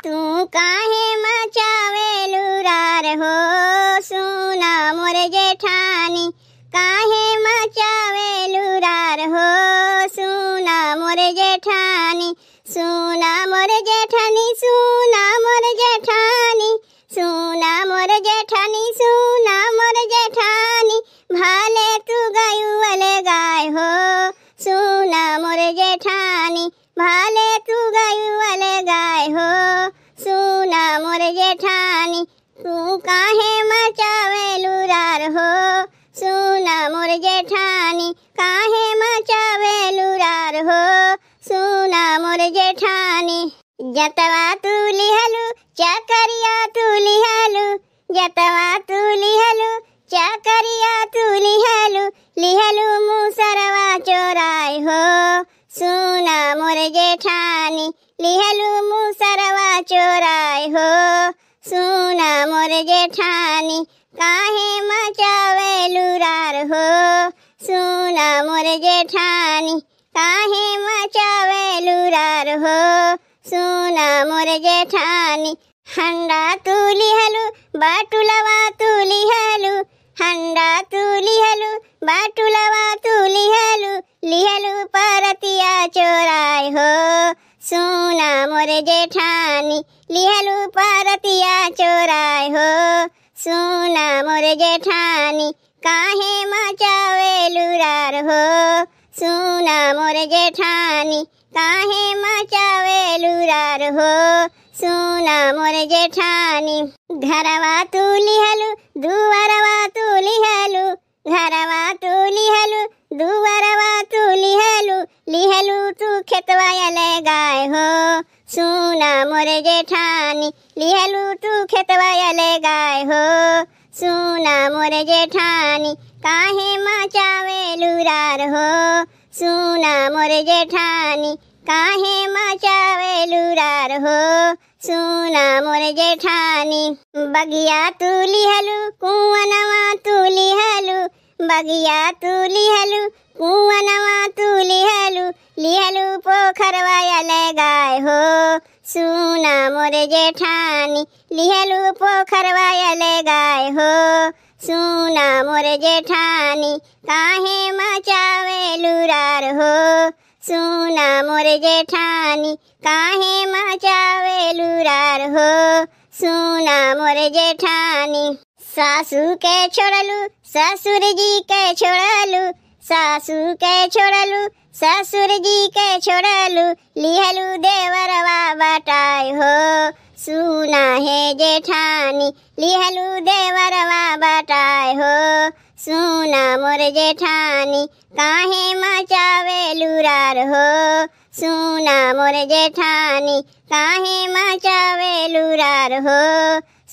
तू काहे मचावे लुरार हो सुना मोर जेठानी, काहे मचावे लुरार हो सुना मोर जेठानी, सुना मोर जेठानी, सुना मोर जेठानी, सुना मोर जेठानी, सुना मोर जेठानी, भाले तू गायुवले गाय हो सुना मोर जेठानी, भाले तू गायुवले गाय हो सुना मोर जेठानी, तू काहे मचावे लुरार हो सुना मोर जेठानी, काहे मचावे लुरार हो सुना मोर जेठानी। जतवा तू लिहलु चाकरिया तू लिहलु, जतवा तू लिहलु चाकरिया तू लिहलु, लिहलु मुसरवा चोराय हो सुना मोर जेठानी, लिहलु मुसरवा चोराय हो सुना मोर जेठानी, काहे मचावे लुरार हो सुना मोर जेठानी, काहे मचावे लुरार हो सुना मोर जेठानी। हंडा तू लिहलु बाटुलवा तू लिहलु, हंडा तू लिहलु बाटुलवा तू लिहलु, लिहलु परतिया चोराय हो सुना मोर जेठानी, लिहलु परतिया चोराय हो सुना मोर जेठानी, काहे मचावे लुरार हो सुना मोर जेठानी, काहे मचावे लुरार हो सुना मोर जेठानी। घरवा तू लिहलु दुवरवा तू लिहलु, घरवा तू लिहलु दुवरवा तू लिहलु, लिहलु तू खेतवायले गाय हो सुना मोर जेठानी, लिहलु तू खेतवायले गाय हो सुना मोर जेठानी, काहे मचावे लुरार हो सुना मोर जेठानी, काहे मचावे लुरार हो सुना मोर जेठानी। बगिया तू लिहलु कुंवनवा तू लिहलु, बगिया तू लिहलु कुंवनवा तू लिहलु, लिहलु पोखरवायले गाय हो सुना मोर जेठानी, लिहलु पोखरवायले गाय हो सुना मोर जेठानी, काहे मचावे लुरार हो सुना मोर जेठानी, काहे मचावे लुरार हो सुना मोर जेठानी। सासू के छोड़लु ससुर जी के छोड़लु, सासू के छोड़लु ससुर जी के छोड़लु, लिहलु देवरवा बटाय हो सुना है जेठानी, लिहलु देवरवा बटाय हो सुना मोर जेठानी, काहे मचावे लुरार हो सुना मोर जेठानी, काहे मचावे लुरार हो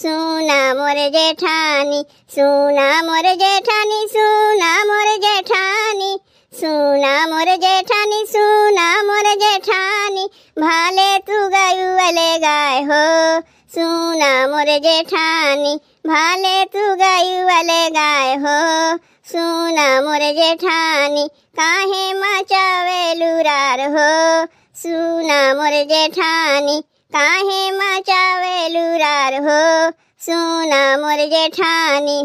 सुना मोर जेठानी, सुना मोर जेठानी, सुना मोर जेठानी, सुना मोर जेठानी, सुना मोर जेठानी, भाले तू गायुवले गाय हो सुना मोर जेठानी, भाले तू गायुवले गाय हो सुना मोर जेठानी, काहे मचावे लुरार हो सुना मोर जेठानी, काहे मचावे लुरार हो सुना मोर जेठानी।